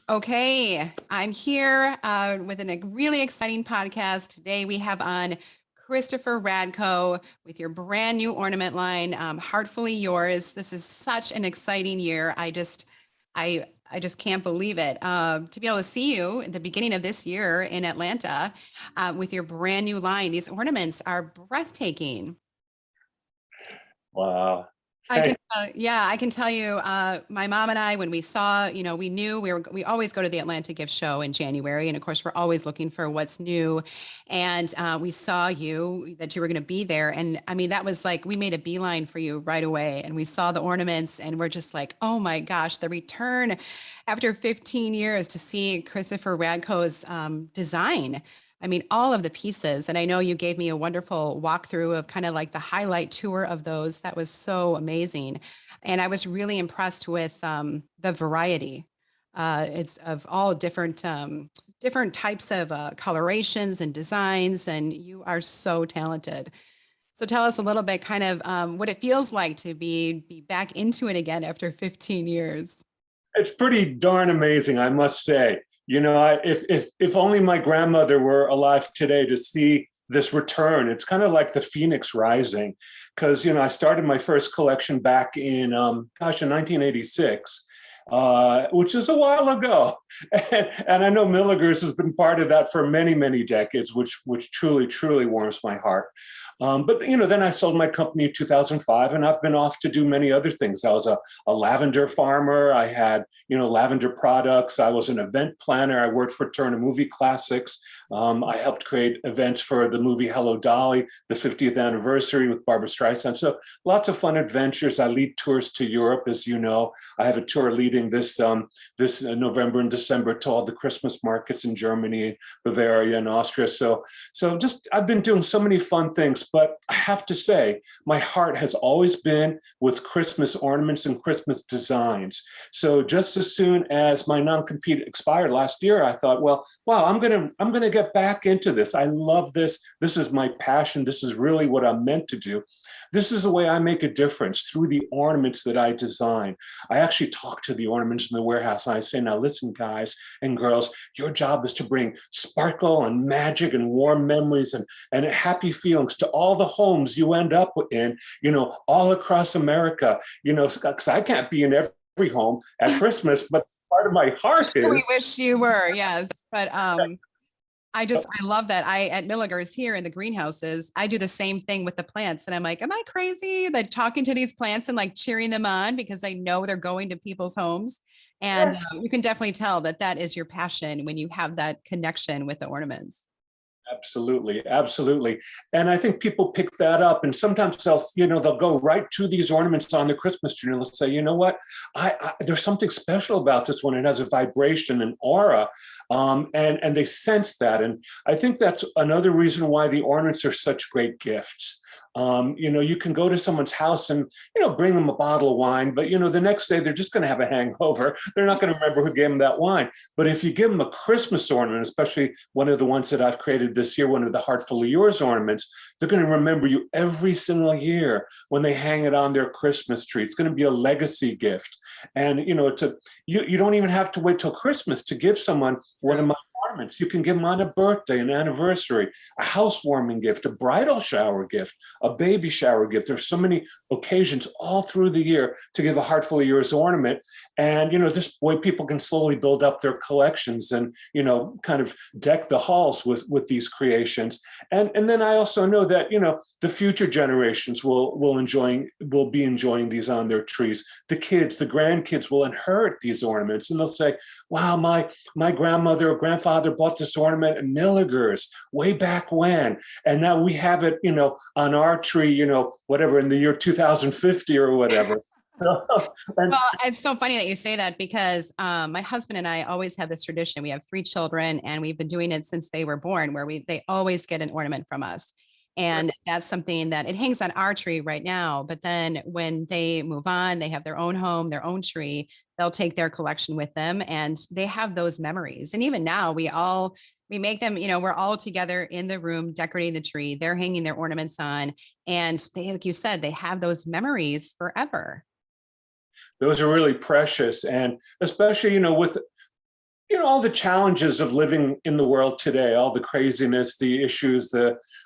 Okay, I'm here with a really exciting podcast. Today we have on Christopher Radko with your brand new ornament line, Heartfully Yours. This is such an exciting year. I just can't believe it. To be able to see you at the beginning of this year in Atlanta with your brand new line. These ornaments are breathtaking. Wow. I can, Thank yeah, I can tell you, my mom and I, when we saw, we knew we always go to the Atlanta Gift Show in January. And of course, we're always looking for what's new. And we saw that you were going to be there. And I mean, that was like, we made a beeline for you right away. And we saw the ornaments and we're just like, oh my gosh, the return after 15 years to see Christopher Radko's design. I mean, all of the pieces. And I know you gave me a wonderful walkthrough of kind of like the highlight tour of those. That was so amazing. And I was really impressed with the variety. It's of all different types of colorations and designs, and you are so talented. So tell us a little bit kind of what it feels like to be back into it again after 15 years. It's pretty darn amazing, I must say. If only my grandmother were alive today to see this return. It's kind of like the phoenix rising, because I started my first collection back in 1986. Which is a while ago, and I know Milligers has been part of that for many, many decades, which truly, truly warms my heart. But then I sold my company in 2005, and I've been off to do many other things. I was a lavender farmer. I had lavender products. I was an event planner. I worked for Turner Movie Classics. I helped create events for the movie Hello Dolly, the 50th anniversary with Barbara Streisand. So lots of fun adventures. I lead tours to Europe, as you know. I have a tour leading this November and December to all the Christmas markets in Germany, Bavaria, and Austria. So just I've been doing so many fun things. But I have to say, my heart has always been with Christmas ornaments and Christmas designs. So just as soon as my non-compete expired last year, I thought, well, wow, I'm gonna get back into this. I love this. This is my passion. This is really what I'm meant to do. This is the way I make a difference through the ornaments that I design. I actually talk to the ornaments in the warehouse and I say, now listen, guys and girls, your job is to bring sparkle and magic and warm memories and happy feelings to all the homes you end up in, all across America, because I can't be in every home at Christmas, but part of my heart We is. wish you were, yes. But I love that. I at Milligers here in the greenhouses, I do the same thing with the plants. And I'm like, am I crazy? Like talking to these plants and like cheering them on because I know they're going to people's homes. And Yes. you can definitely tell that that is your passion when you have that connection with the ornaments. Absolutely, absolutely. And I think people pick that up and sometimes they'll go right to these ornaments on the Christmas tree and they'll say, you know what, there's something special about this one. It has a vibration and aura. And they sense that. And I think that's another reason why the ornaments are such great gifts. You can go to someone's house and, bring them a bottle of wine, but, the next day they're just going to have a hangover. They're not going to remember who gave them that wine. But if you give them a Christmas ornament, especially one of the ones that I've created this year, one of the Heartfully Yours ornaments, they're going to remember you every single year when they hang it on their Christmas tree. It's going to be a legacy gift. And, you don't even have to wait till Christmas to give someone one of my ornaments. You can give them on a birthday, an anniversary, a housewarming gift, a bridal shower gift, a baby shower gift. There's so many occasions all through the year to give a Heartfully Yours ornament. And, this way people can slowly build up their collections and, kind of deck the halls with these creations. And then I also know that, the future generations will be enjoying these on their trees. The kids, the grandkids will inherit these ornaments and they'll say, wow, my grandmother or grandfather bought this ornament at Milligers way back when. And now we have it, on our tree, whatever, in the year 2050 or whatever. And Well, it's so funny that you say that because my husband and I always have this tradition. We have three children, and we've been doing it since they were born, where they always get an ornament from us. And that's something that it hangs on our tree right now. But then when they move on, they have their own home, their own tree, they'll take their collection with them and they have those memories. And even now, we make them, we're all together in the room decorating the tree. They're hanging their ornaments on. And they, like you said, they have those memories forever. those are really precious. And especially, with all the challenges of living in the world today, all the craziness, the issues,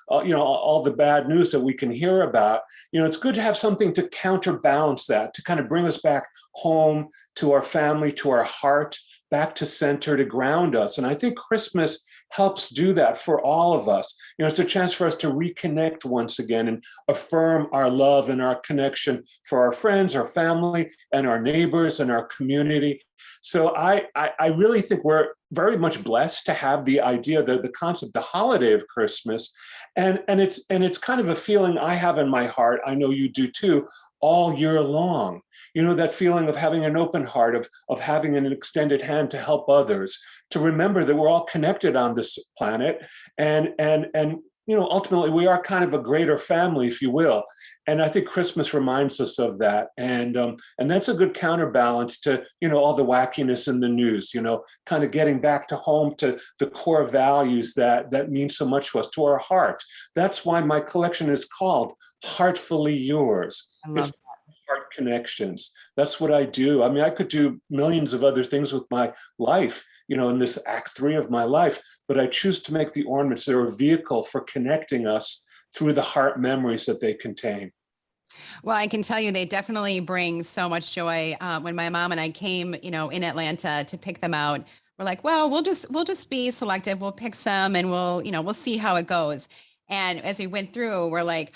all the bad news that we can hear about. It's good to have something to counterbalance that, to kind of bring us back home to our family, to our heart, back to center, to ground us. And I think Christmas helps do that for all of us. It's a chance for us to reconnect once again and affirm our love and our connection for our friends, our family, and our neighbors and our community. So I really think we're very much blessed to have the idea, the concept, the holiday of Christmas, and it's kind of a feeling I have in my heart. I know you do too. All year long, that feeling of having an open heart, of having an extended hand to help others, to remember that we're all connected on this planet, and ultimately we are kind of a greater family, if you will. And I think Christmas reminds us of that, and that's a good counterbalance to all the wackiness in the news. Kind of getting back to home, to the core values that mean so much to us, to our heart. That's why my collection is called Heartfully Yours. I love Heart connections. That's what I do. I mean, I could do millions of other things with my life, in this act 3 of my life, but I choose to make the ornaments that are a vehicle for connecting us through the heart memories that they contain. Well, I can tell you they definitely bring so much joy. When my mom and I came, in Atlanta to pick them out, we're like, well, we'll just be selective. We'll pick some and we'll see how it goes. And as we went through, we're like,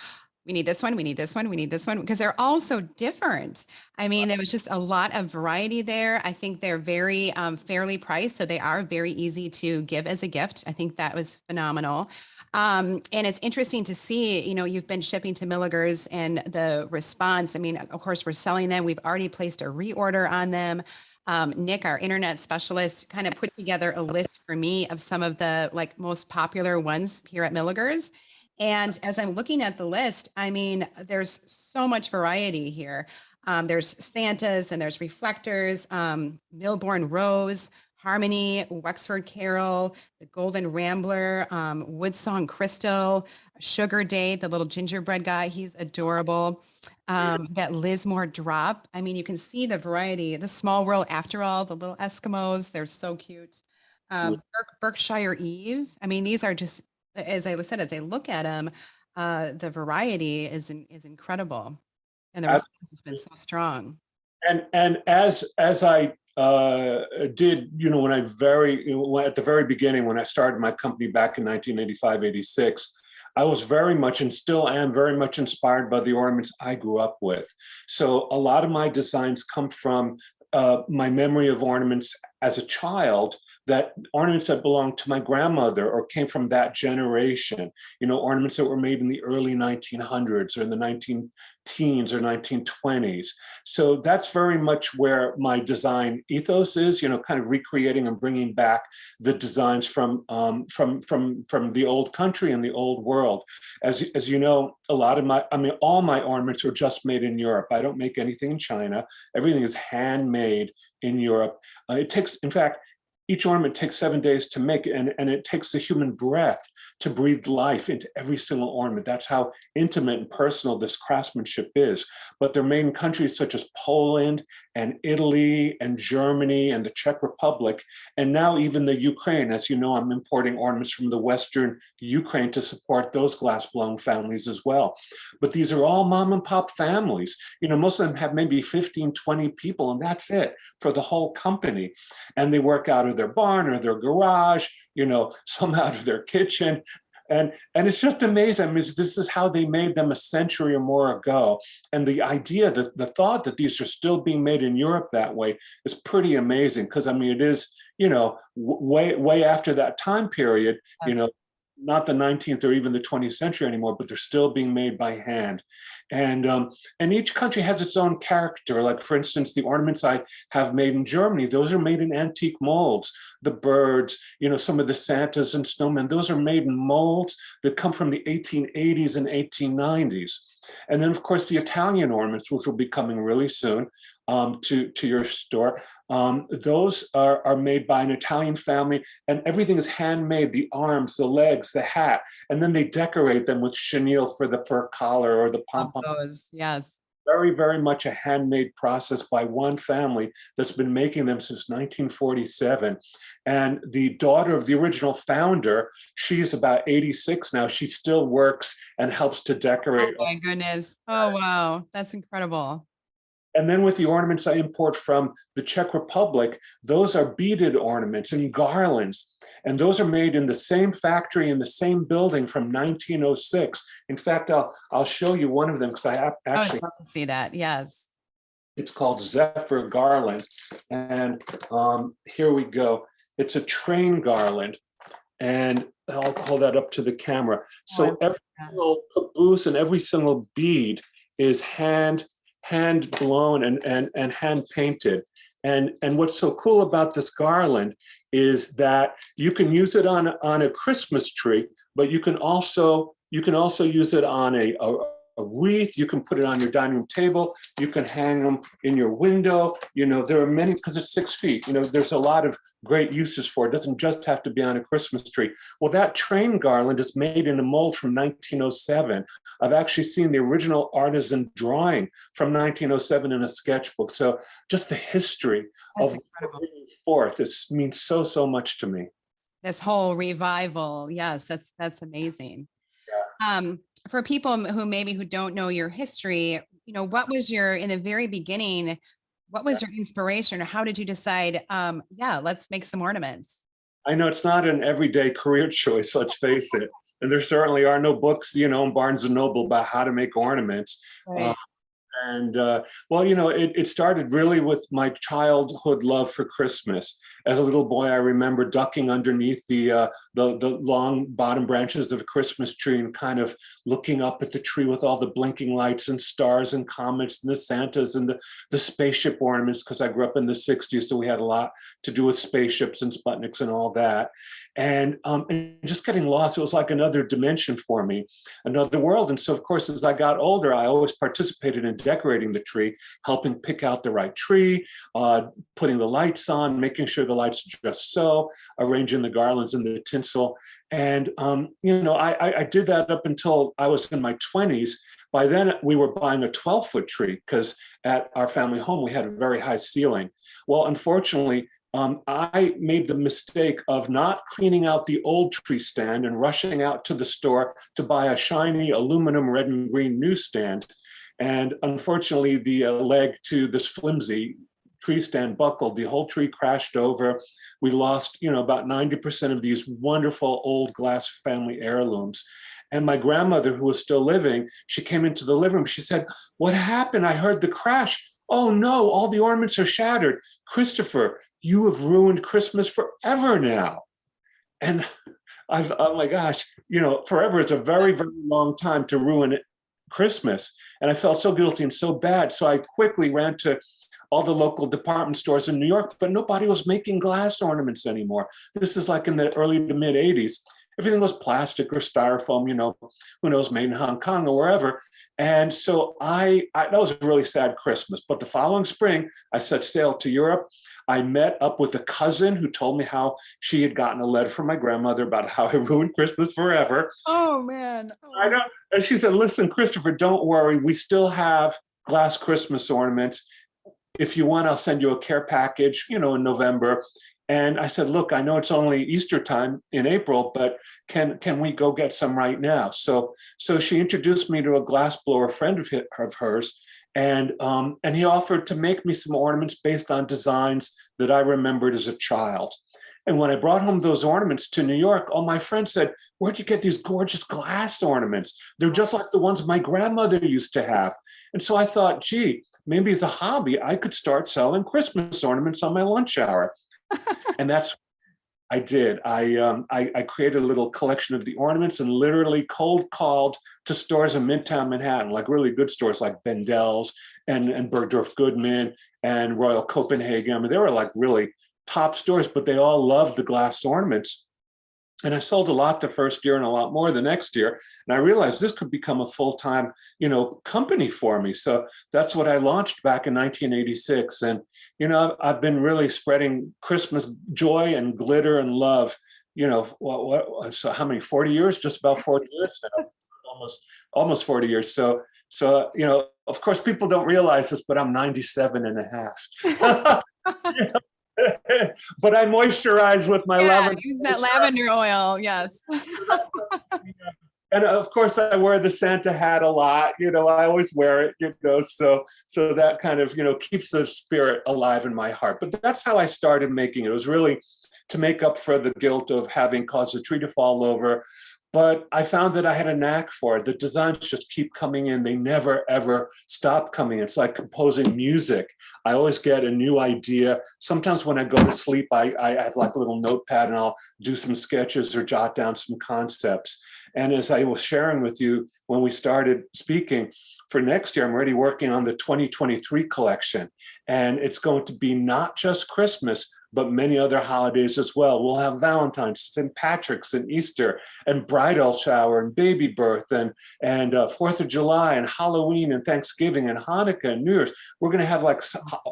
we need this one, we need this one, we need this one, because they're all so different. I mean, there was just a lot of variety there. I think they're very fairly priced, so they are very easy to give as a gift. I think that was phenomenal. And it's interesting to see, you've been shipping to Milligers and the response. I mean, of course, we're selling them. We've already placed a reorder on them. Nick, our internet specialist, kind of put together a list for me of some of the most popular ones here at Milligers. And as I'm looking at the list, I mean, there's so much variety here. There's Santas and there's reflectors, Milborn Rose, Harmony, Wexford Carol, the Golden Rambler, Woodsong Crystal, Sugar Day, the little gingerbread guy, he's adorable. That Lismore drop. I mean, you can see the variety. The Small World After All, the little Eskimos, they're so cute. Berkshire Eve. I mean, these are just, as I said, as I look at them, the variety is incredible, and the response has been so strong. And as I did, when at the very beginning, when I started my company back in 1985, 86, I was very much, and still am very much, inspired by the ornaments I grew up with. So a lot of my designs come from my memory of ornaments as a child, that ornaments that belonged to my grandmother or came from that generation, ornaments that were made in the early 1900s or in the 19 teens or 1920s. So that's very much where my design ethos is, kind of recreating and bringing back the designs from the old country and the old world. As you know, all my ornaments are just made in Europe. I don't make anything in China. Everything is handmade in Europe. In fact, each ornament takes 7 days to make, and it takes the human breath to breathe life into every single ornament. That's how intimate and personal this craftsmanship is. But they're made in countries such as Poland and Italy and Germany and the Czech Republic, and now even the Ukraine. As you know, I'm importing ornaments from the Western Ukraine to support those glass-blown families as well. But these are all mom and pop families. Most of them have maybe 15, 20 people, and that's it for the whole company. And they work out of their barn or their garage, some out of their kitchen. And it's just amazing. I mean, this is how they made them a century or more ago. And the idea, that the thought that these are still being made in Europe that way is pretty amazing. Because I mean, it is, way after that time period, Yes. not the 19th or even the 20th century anymore, but they're still being made by hand. And each country has its own character. Like, for instance, the ornaments I have made in Germany, those are made in antique molds. The birds, some of the Santas and snowmen, those are made in molds that come from the 1880s and 1890s. And then, of course, the Italian ornaments, which will be coming really soon to your store, those are made by an Italian family, and everything is handmade, the arms, the legs, the hat, and then they decorate them with chenille for the fur collar or the Love pom-pom. those. Yes. very, very much a handmade process by one family that's been making them since 1947. And the daughter of the original founder, she's about 86 now. She still works and helps to Oh decorate. my goodness. Oh, wow. That's incredible. And then with the ornaments I import from the Czech Republic, those are beaded ornaments and garlands. And those are made in the same factory in the same building from 1906. In fact, I'll show you one of them because I I'd actually, love to see that. Yes. it's called Zephyr Garland. And here we go. It's a train garland. And I'll hold that up to the camera. So every single caboose and every single bead is hand blown and hand painted. And what's so cool about this garland is that you can use it on a Christmas tree, but you can also use it on a wreath. You can put it on your dining room table. You can hang them in your window. You know, there are many, because it's 6 feet. You know, there's a lot of great uses for it. It doesn't just have to be on a Christmas tree. Well, that train garland is made in a mold from 1907. I've actually seen the original artisan drawing from 1907 in a sketchbook. So just the history That's of incredible. forth, this means so, so much to me. This whole revival. Yes, that's amazing. For people who don't know your history, what was in the very beginning, what was your inspiration, or how did you decide, yeah, let's make some ornaments? I know it's not an everyday career choice, let's face it. And there certainly are no books, in Barnes and Noble about how to make ornaments. Right. And well, it started really with my childhood love for Christmas. As a little boy, I remember ducking underneath the long bottom branches of a Christmas tree and kind of looking up at the tree with all the blinking lights and stars and comets and the Santas and the spaceship ornaments, because I grew up in the 60s, so we had a lot to do with spaceships and Sputniks and all that. And just getting lost, it was like another dimension for me, another world. And so, of course, as I got older, I always participated in decorating the tree, helping pick out the right tree, putting the lights on, making sure the lights just so, arranging the garlands and the tinsel. And, I did that up until I was in my 20s. By then, we were buying a 12-foot tree because at our family home, we had a very high ceiling. Well, unfortunately, I made the mistake of not cleaning out the old tree stand and rushing out to the store to buy a shiny aluminum red and green newsstand. And unfortunately, the leg to this flimsy tree stand buckled. The whole tree crashed over. We lost, about 90% of these wonderful old glass family heirlooms. And my grandmother, who was still living, she came into the living room. She said, "What happened? I heard the crash. Oh no, all the ornaments are shattered. Christopher, you have ruined Christmas forever now." And oh my gosh, forever is a very, very long time to ruin Christmas. And I felt so guilty and so bad. So I quickly ran to all the local department stores in New York, but nobody was making glass ornaments anymore. This is like in the early to mid 80s. Everything was plastic or styrofoam, who knows, made in Hong Kong or wherever. And so that was a really sad Christmas. But the following spring, I set sail to Europe. I met up with a cousin who told me how she had gotten a letter from my grandmother about how I ruined Christmas forever. Oh man. I know. And she said, "Listen, Christopher, don't worry. We still have glass Christmas ornaments. If you want, I'll send you a care package, in November." And I said, "Look, I know it's only Easter time in April, but can we go get some right now?" So she introduced me to a glassblower friend of hers, and he offered to make me some ornaments based on designs that I remembered as a child. And when I brought home those ornaments to New York, all my friends said, "Where'd you get these gorgeous glass ornaments? They're just like the ones my grandmother used to have." And so I thought, gee, maybe as a hobby, I could start selling Christmas ornaments on my lunch hour. And that's what I did. I created a little collection of the ornaments and literally cold called to stores in Midtown Manhattan, like really good stores like Bendel's and Bergdorf Goodman and Royal Copenhagen. I mean, they were like really top stores, but they all loved the glass ornaments. And I sold a lot the first year and a lot more the next year. And I realized this could become a full-time, company for me. So that's what I launched back in 1986. And, I've been really spreading Christmas joy and glitter and love, so how many, 40 years, just about 40 years now, almost 40 years. So, of course, people don't realize this, but I'm 97 and a half. But I moisturize with my Yeah, lavender. use that lavender oil. Yes. And of course, I wear the Santa hat a lot. I always wear it. So that kind of keeps the spirit alive in my heart. But that's how I started making it. It was really to make up for the guilt of having caused the tree to fall over. But I found that I had a knack for it. The designs just keep coming in. They never, ever stop coming. It's like composing music. I always get a new idea. Sometimes when I go to sleep, I have like a little notepad and I'll do some sketches or jot down some concepts. And as I was sharing with you when we started speaking, for next year, I'm already working on the 2023 collection. And it's going to be not just Christmas, but many other holidays as well. We'll have Valentine's, St. Patrick's, and Easter, and bridal shower, and baby birth, and 4th of July, and Halloween, and Thanksgiving, and Hanukkah, and New Year's. We're going to have like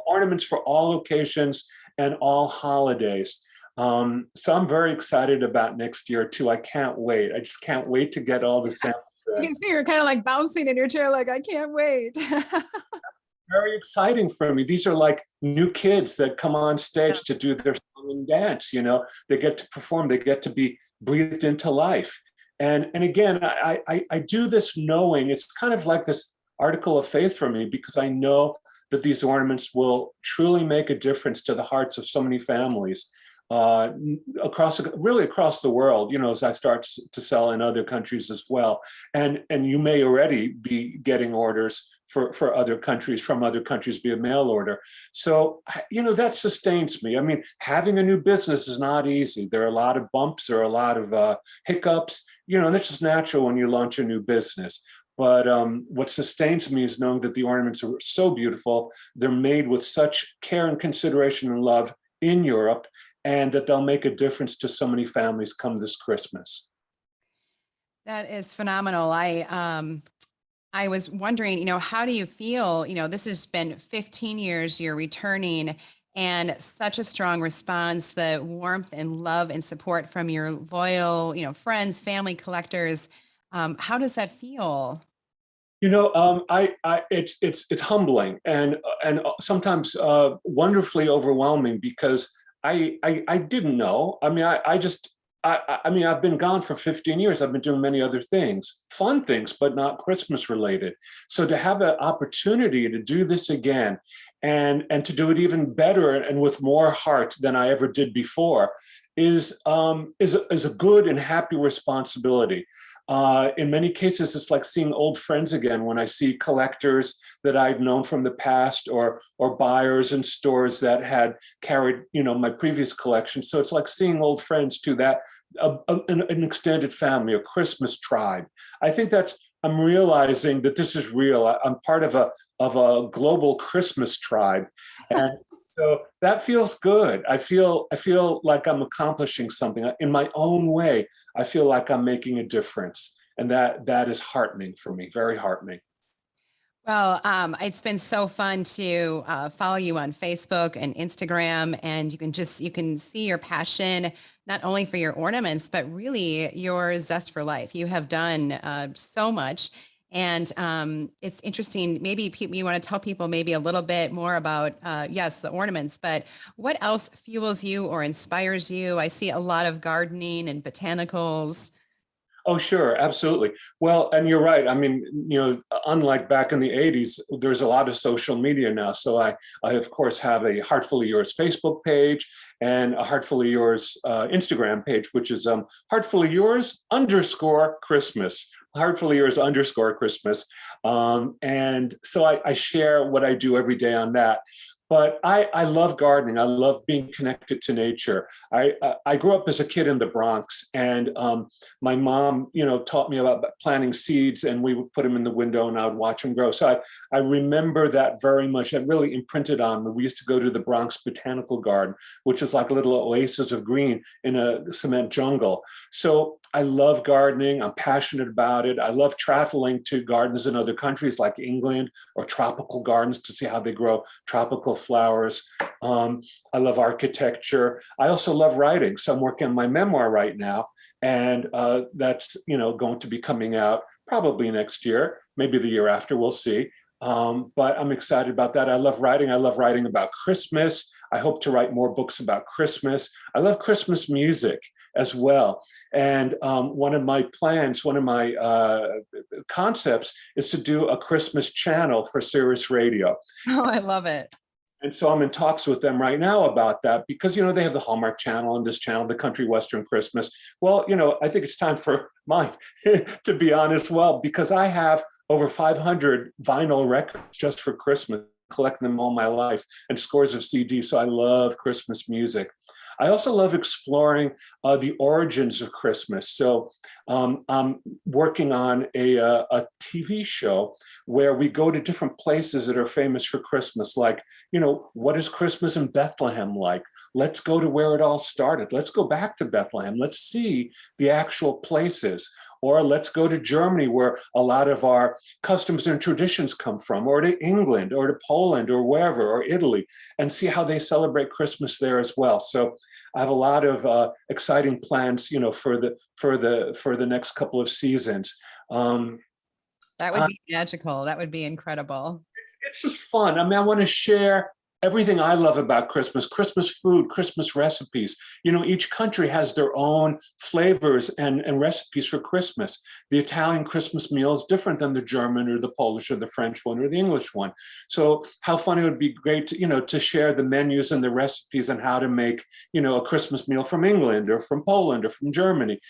ornaments for all occasions and all holidays. So I'm very excited about next year too. I can't wait. I just can't wait to get all the samples. You can see you're kind of like bouncing in your chair, like, I can't wait. Very exciting for me. These are like new kids that come on stage to do their song and dance. They get to perform, they get to be breathed into life. And again, I do this knowing it's kind of like this article of faith for me, because I know that these ornaments will truly make a difference to the hearts of so many families across the world, as I start to sell in other countries as well. And you may already be getting orders for other countries, from other countries via mail order. So, that sustains me. I mean, having a new business is not easy. There are a lot of bumps, there are a lot of hiccups, and that's just natural when you launch a new business. But what sustains me is knowing that the ornaments are so beautiful. They're made with such care and consideration and love in Europe, and that they'll make a difference to so many families come this Christmas. That is phenomenal. I was wondering, how do you feel? This has been 15 years, you're returning, and such a strong response, the warmth and love and support from your loyal, friends, family, collectors. How does that feel? It's humbling and sometimes wonderfully overwhelming, because I didn't know. I mean, I've been gone for 15 years. I've been doing many other things, fun things, but not Christmas related. So to have an opportunity to do this again and to do it even better and with more heart than I ever did before is a good and happy responsibility. In many cases, it's like seeing old friends again when I see collectors that I've known from the past, or buyers in stores that had carried, my previous collection. So it's like seeing old friends too, that an extended family, a Christmas tribe. I think I'm realizing that this is real. I'm part of a global Christmas tribe. And so that feels good. I feel like I'm accomplishing something in my own way. I feel like I'm making a difference, and that is heartening for me. Very heartening. Well, it's been so fun to follow you on Facebook and Instagram, and you can see your passion not only for your ornaments, but really your zest for life. You have done so much, and it's interesting. Maybe you want to tell people maybe a little bit more about yes, the ornaments, but what else fuels you or inspires you? I see a lot of gardening and botanicals. Oh, sure, absolutely. Well, and you're right. I mean, unlike back in the 80s, there's a lot of social media now. So I of course, have a Heartfully Yours Facebook page and a Heartfully Yours Instagram page, which is Heartfully Yours _ Christmas. Heartfully Yours _ Christmas. And so I share what I do every day on that. But I love gardening. I love being connected to nature. I grew up as a kid in the Bronx, and my mom, taught me about planting seeds, and we would put them in the window, and I would watch them grow. So I remember that very much. That really imprinted on me. We used to go to the Bronx Botanical Garden, which is like a little oasis of green in a cement jungle. So I love gardening. I'm passionate about it. I love traveling to gardens in other countries like England, or tropical gardens to see how they grow tropical flowers. I love architecture. I also love writing. So I'm working on my memoir right now, and that's going to be coming out probably next year, maybe the year after. We'll see. But I'm excited about that. I love writing. I love writing about Christmas. I hope to write more books about Christmas. I love Christmas music as well. And one of my plans, one of my concepts is to do a Christmas channel for Sirius Radio. Oh, I love it. And so I'm in talks with them right now about that because, they have the Hallmark channel and this channel, the Country Western Christmas. Well, I think it's time for mine, to be honest, well, because I have over 500 vinyl records just for Christmas, collecting them all my life, and scores of CDs. So I love Christmas music. I also love exploring the origins of Christmas. So I'm working on a TV show where we go to different places that are famous for Christmas, like, what is Christmas in Bethlehem like? Let's go to where it all started. Let's go back to Bethlehem. Let's see the actual places. Or let's go to Germany, where a lot of our customs and traditions come from, or to England, or to Poland, or wherever, or Italy, and see how they celebrate Christmas there as well. So I have a lot of exciting plans, for the next couple of seasons. That would be magical. That would be incredible. It's just fun. I mean, I want to share everything I love about Christmas, Christmas food, Christmas recipes. Each country has their own flavors and recipes for Christmas. The Italian Christmas meal is different than the German or the Polish or the French one or the English one. So how fun it would be great to, to share the menus and the recipes and how to make, a Christmas meal from England or from Poland or from Germany.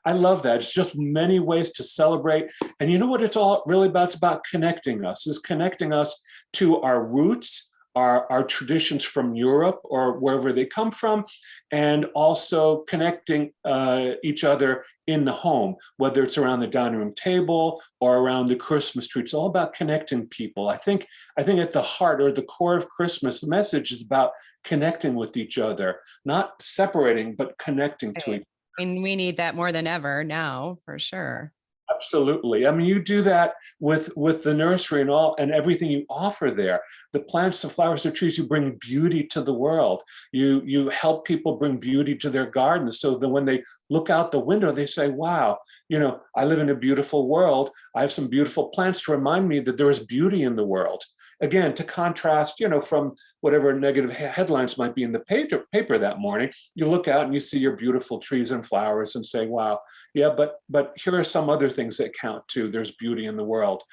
I love that. It's just many ways to celebrate. And you know what it's all really about? It's about connecting us, to our roots, our traditions from Europe or wherever they come from, and also connecting each other in the home, whether it's around the dining room table or around the Christmas tree. It's all about connecting people. I think at the heart or the core of Christmas, the message is about connecting with each other, not separating, but connecting to each other. I mean, we need that more than ever now, for sure. Absolutely. I mean, you do that with the nursery and everything you offer there. The plants, the flowers, the trees, you bring beauty to the world. You help people bring beauty to their gardens so that when they look out the window, they say, wow, I live in a beautiful world. I have some beautiful plants to remind me that there is beauty in the world. Again, to contrast, from whatever negative headlines might be in the paper that morning, you look out and you see your beautiful trees and flowers and say, wow, yeah, but here are some other things that count too. There's beauty in the world.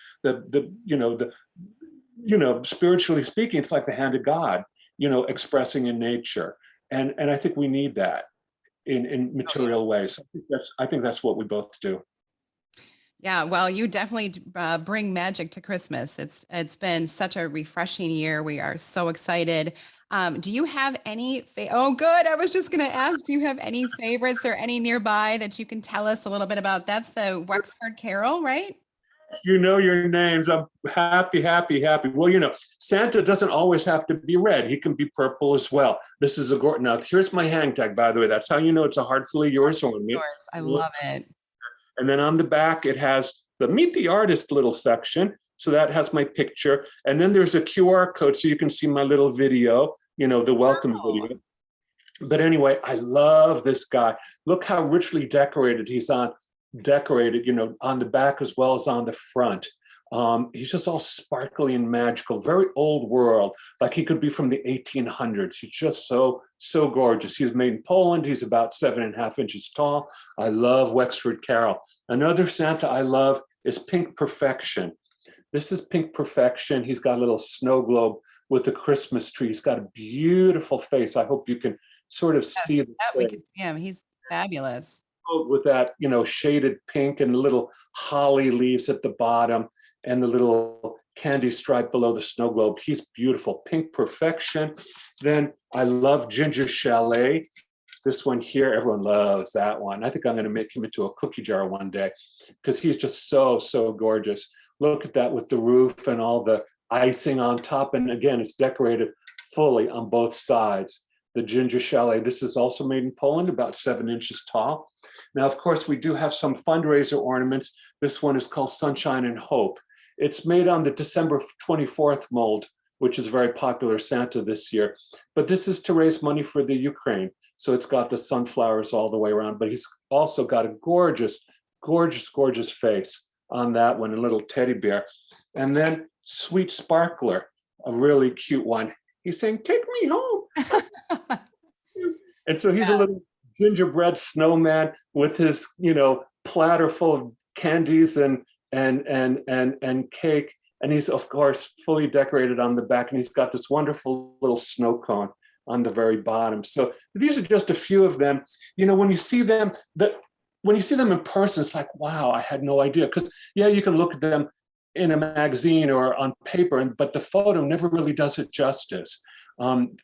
Spiritually speaking, it's like the hand of God, expressing in nature. And I think we need that in material ways. I think that's what we both do. Yeah, well, you definitely bring magic to Christmas. It's been such a refreshing year. We are so excited. Do you have any? Oh, good. I was just going to ask. Do you have any favorites or any nearby that you can tell us a little bit about? That's the Wexford Carol, right? You know your names. I'm happy. Well, Santa doesn't always have to be red. He can be purple as well. This is now. Here's my hang tag, by the way. That's how you know it's a Heartfully Yours ornament. Yours. I love it. And then on the back, it has the Meet the Artist little section. So that has my picture. And then there's a QR code so you can see my little video, the welcome video. But anyway, I love this guy. Look how richly decorated he's on the back as well as on the front. He's just all sparkly and magical, very old world, like he could be from the 1800s. He's just so gorgeous. He's made in Poland. He's about 7.5 inches tall. I love Wexford Carol. Another Santa I love is Pink Perfection. This is Pink Perfection. He's got a little snow globe with a Christmas tree. He's got a beautiful face. I hope you can sort of see that. We can see him. He's fabulous. With that, shaded pink and little holly leaves at the bottom and the little candy stripe below the snow globe. He's beautiful. Pink Perfection. Then I love Ginger Chalet. This one here, everyone loves that one. I think I'm going to make him into a cookie jar one day because he's just so gorgeous. Look at that with the roof and all the icing on top. And again, it's decorated fully on both sides. The Ginger Chalet, this is also made in Poland, about 7 inches tall. Now, of course, we do have some fundraiser ornaments. This one is called Sunshine and Hope. It's made on the December 24th mold, which is a very popular Santa this year. But this is to raise money for the Ukraine. So it's got the sunflowers all the way around, but he's also got a gorgeous face. on that one, a little teddy bear. And then Sweet Sparkler, a really cute one. He's saying, "Take me home." And so he's a little gingerbread snowman with his, platter full of candies and cake. And he's, of course, fully decorated on the back. And he's got this wonderful little snow cone on the very bottom. So these are just a few of them. When you see them, in person, it's like, wow, I had no idea. Because yeah, you can look at them in a magazine or on paper, but the photo never really does it justice.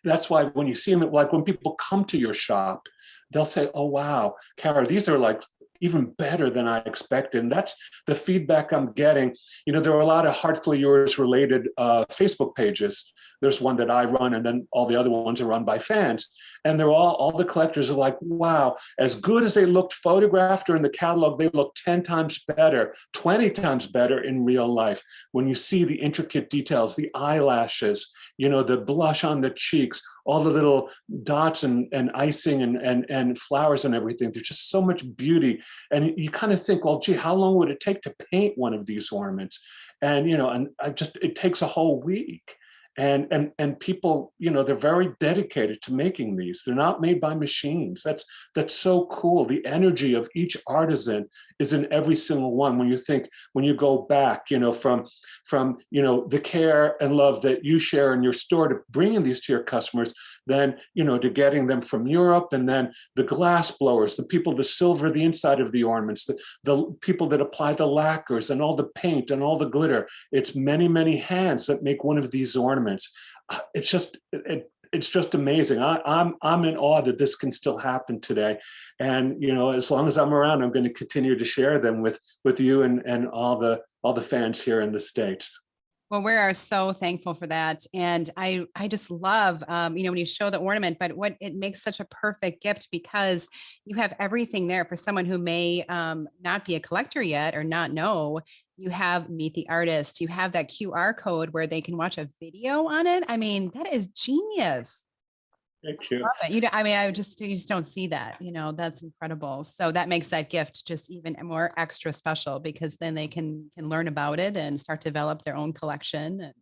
That's why when you see them, like when people come to your shop, they'll say, "Oh, wow, Kara, these are like even better than I expected." And that's the feedback I'm getting. There are a lot of Heartfully Yours related Facebook pages. There's one that I run, and then all the other ones are run by fans. And they're all the collectors are like, wow, as good as they looked photographed or in the catalog, they look 10 times better, 20 times better in real life. When you see the intricate details, the eyelashes, the blush on the cheeks, all the little dots and icing and flowers and everything. There's just so much beauty. And you kind of think, well, gee, how long would it take to paint one of these ornaments? And, it takes a whole week. And people, they're very dedicated to making these. They're not made by machines. That's so cool. The energy of each artisan is in every single one. When you go back, from the care and love that you share in your store to bringing these to your customers, then, to getting them from Europe, and then the glass blowers, the people that silver the inside of the ornaments, the people that apply the lacquers and all the paint and all the glitter. It's many, many hands that make one of these ornaments. It's just amazing. I'm in awe that this can still happen today. And, as long as I'm around, I'm going to continue to share them with you and all the fans here in the States. Well, we are so thankful for that. And I just love, when you show the ornament, but what it makes such a perfect gift, because you have everything there for someone who may not be a collector yet or not know. You have Meet the Artist. You have that QR code where they can watch a video on it. I mean, that is genius. Thank you. Love it. You just don't see that, that's incredible. So that makes that gift just even more extra special, because then they can learn about it and start to develop their own collection.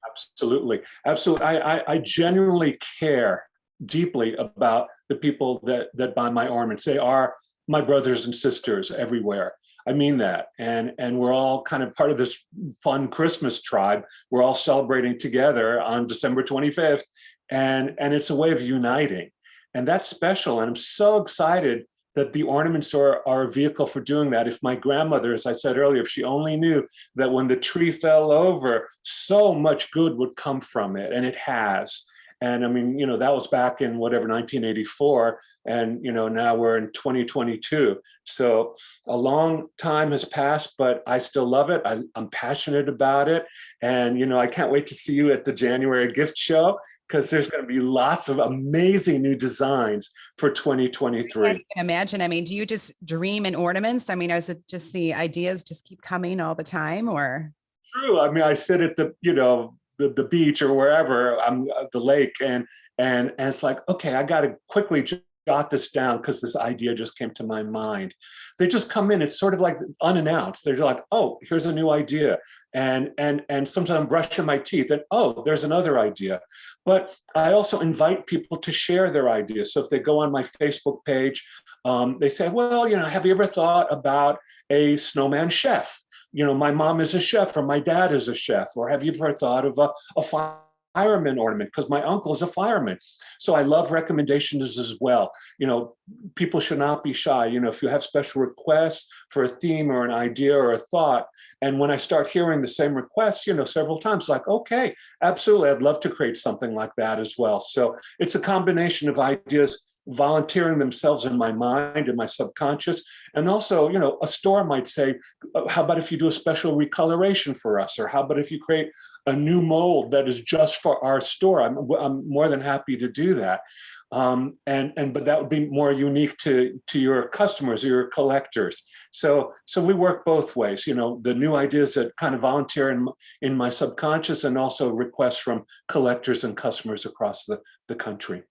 Absolutely. Absolutely. I genuinely care deeply about the people that buy my ornaments. They are my brothers and sisters everywhere. I mean that. And we're all kind of part of this fun Christmas tribe. We're all celebrating together on December 25th. And it's a way of uniting. And that's special. And I'm so excited that the ornaments are a vehicle for doing that. If my grandmother, as I said earlier, if she only knew that when the tree fell over, so much good would come from it. And it has. And I mean, that was back in 1984. And, now we're in 2022. So a long time has passed, but I still love it. I'm passionate about it. And, I can't wait to see you at the January gift show, because there's going to be lots of amazing new designs for 2023. I can imagine. I mean, do you just dream in ornaments? I mean, is it just the ideas just keep coming all the time, or? True. I mean, I sit at the beach or wherever, I'm at the lake, and it's like, okay, I got to quickly jot this down because this idea just came to my mind. They just come in. It's sort of like unannounced. They're like, oh, here's a new idea. And sometimes I'm brushing my teeth and, oh, there's another idea. But I also invite people to share their ideas. So if they go on my Facebook page, they say, well, have you ever thought about a snowman chef? My mom is a chef, or my dad is a chef. Or have you ever thought of a fireman ornament? Because my uncle is a fireman. So I love recommendations as well. People should not be shy. If you have special requests for a theme or an idea or a thought, and when I start hearing the same requests, several times, like, okay, absolutely, I'd love to create something like that as well. So it's a combination of ideas volunteering themselves in my mind and my subconscious. And also, a store might say, how about if you do a special recoloration for us? Or how about if you create a new mold that is just for our store? I'm more than happy to do that. But that would be more unique to your customers or your collectors. So we work both ways, the new ideas that kind of volunteer in my subconscious, and also requests from collectors and customers across the country.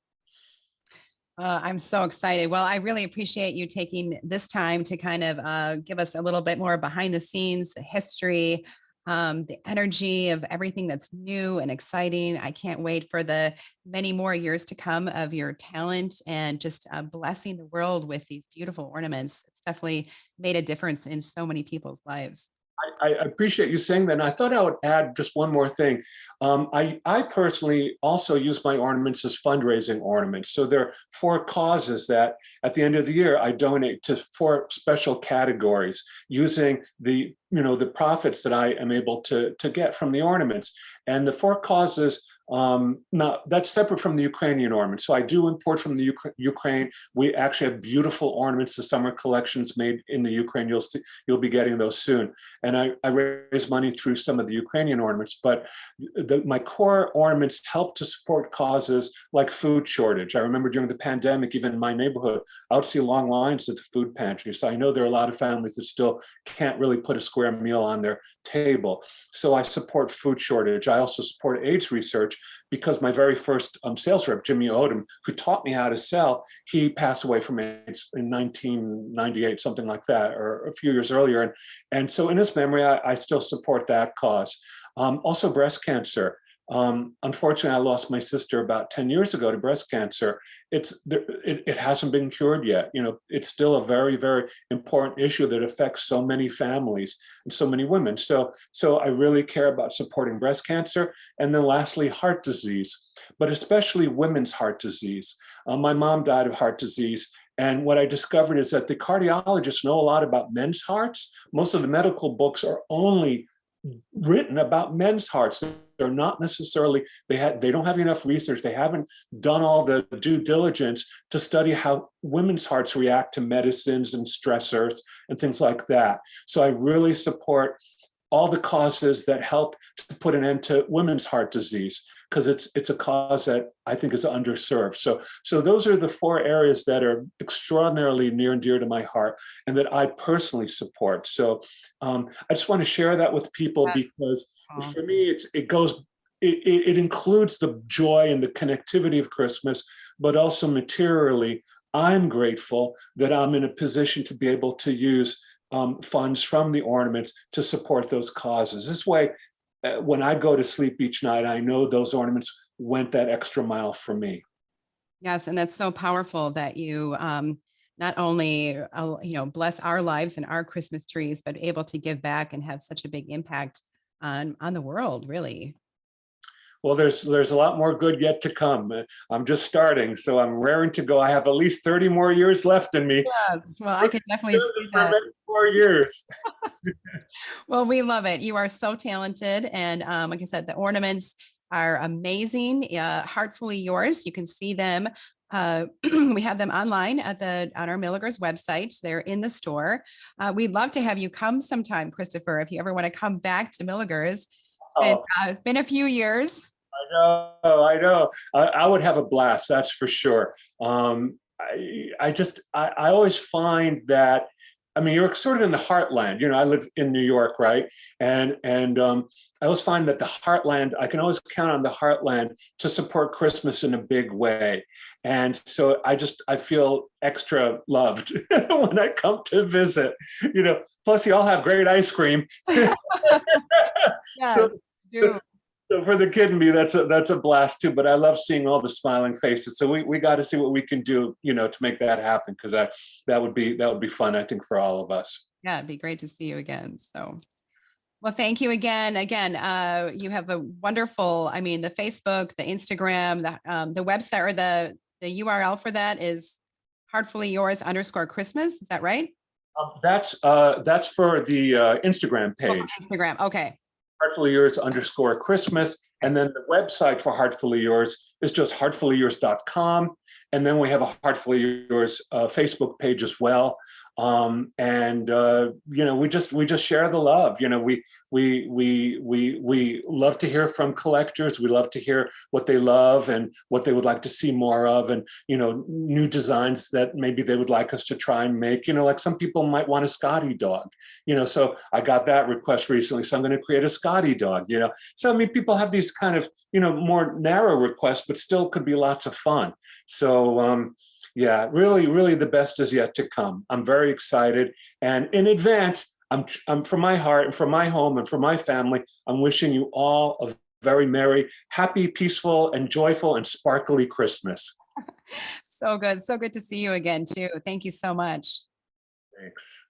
I'm so excited. Well, I really appreciate you taking this time to kind of give us a little bit more behind the scenes, the history, the energy of everything that's new and exciting. I can't wait for the many more years to come of your talent and just blessing the world with these beautiful ornaments. It's definitely made a difference in so many people's lives. I appreciate you saying that. And I thought I would add just one more thing. I personally also use my ornaments as fundraising ornaments. So there are four causes that at the end of the year, I donate to four special categories using the profits that I am able to get from the ornaments. And the four causes, now that's separate from the Ukrainian ornaments. So I do import from the Ukraine. We actually have beautiful ornaments. The summer collections made in the Ukraine. You'll be getting those soon. And I raise money through some of the Ukrainian ornaments, but my core ornaments help to support causes like food shortage. I remember during the pandemic, even in my neighborhood, I would see long lines at the food pantry. So I know there are a lot of families that still can't really put a square meal on their table. So I support food shortage. I also support AIDS research because my very first sales rep, Jimmy Odom, who taught me how to sell, he passed away from AIDS in 1998, something like that, or a few years earlier. And so in his memory, I still support that cause. Also breast cancer. Unfortunately, I lost my sister about 10 years ago to breast cancer. It hasn't been cured yet. It's still a very, very important issue that affects so many families and so many women. So I really care about supporting breast cancer. And then lastly, heart disease, but especially women's heart disease. My mom died of heart disease. And what I discovered is that the cardiologists know a lot about men's hearts. Most of the medical books are only written about men's hearts. They're not necessarily, they don't have enough research. They haven't done all the due diligence to study how women's hearts react to medicines and stressors and things like that. So I really support all the causes that help to put an end to women's heart disease, because it's a cause that I think is underserved. So those are the four areas that are extraordinarily near and dear to my heart and that I personally support. So I just want to share that with people because for me, it includes the joy and the connectivity of Christmas, but also materially, I'm grateful that I'm in a position to be able to use funds from the ornaments to support those causes. This way, when I go to sleep each night, I know those ornaments went that extra mile for me. Yes, and that's so powerful that you not only bless our lives and our Christmas trees, but able to give back and have such a big impact on the world, really. Well, there's a lot more good yet to come. I'm just starting, so I'm raring to go. I have at least 30 more years left in me. Yes, well, I can definitely see For that. many more years. Well, we love it. You are so talented. And like I said, the ornaments are amazing. Heartfully yours. You can see them. We have them online on our Milligers website. They're in the store. We'd love to have you come sometime, Christopher, if you ever want to come back to Milligers. It's been a few years. I know. I would have a blast, that's for sure. I always find that, I mean, you're sort of in the heartland. I live in New York, right? And I always find that the heartland, I can always count on the heartland to support Christmas in a big way. And so I feel extra loved when I come to visit. Plus you all have great ice cream. Yeah, So, do. so for the kid and me, that's a blast too. But I love seeing all the smiling faces. So we got to see what we can do, to make that happen, because that would be fun, I think, for all of us. Yeah, it'd be great to see you again. So, well, thank you again. Again, you have a wonderful, I mean, the Facebook, the Instagram, the website, or the URL for that is heartfully yours _Christmas. Is that right? That's for the Instagram Oh, page. Instagram. Okay. Heartfully yours _Christmas. And then the website for Heartfully Yours is just heartfullyyours.com. And then we have a Heartfully Yours Facebook page as well. We just share the love. We love to hear from collectors. We love to hear what they love and what they would like to see more of, and new designs that maybe they would like us to try and make. Like some people might want a Scotty dog. So I got that request recently, so I'm going to create a Scotty dog. So I mean, people have these kind of more narrow requests, but still could be lots of fun. So Yeah, really, really the best is yet to come. I'm very excited. And in advance, I'm from my heart and from my home and from my family, I'm wishing you all a very merry, happy, peaceful, and joyful and sparkly Christmas. So good. So good to see you again, too. Thank you so much. Thanks.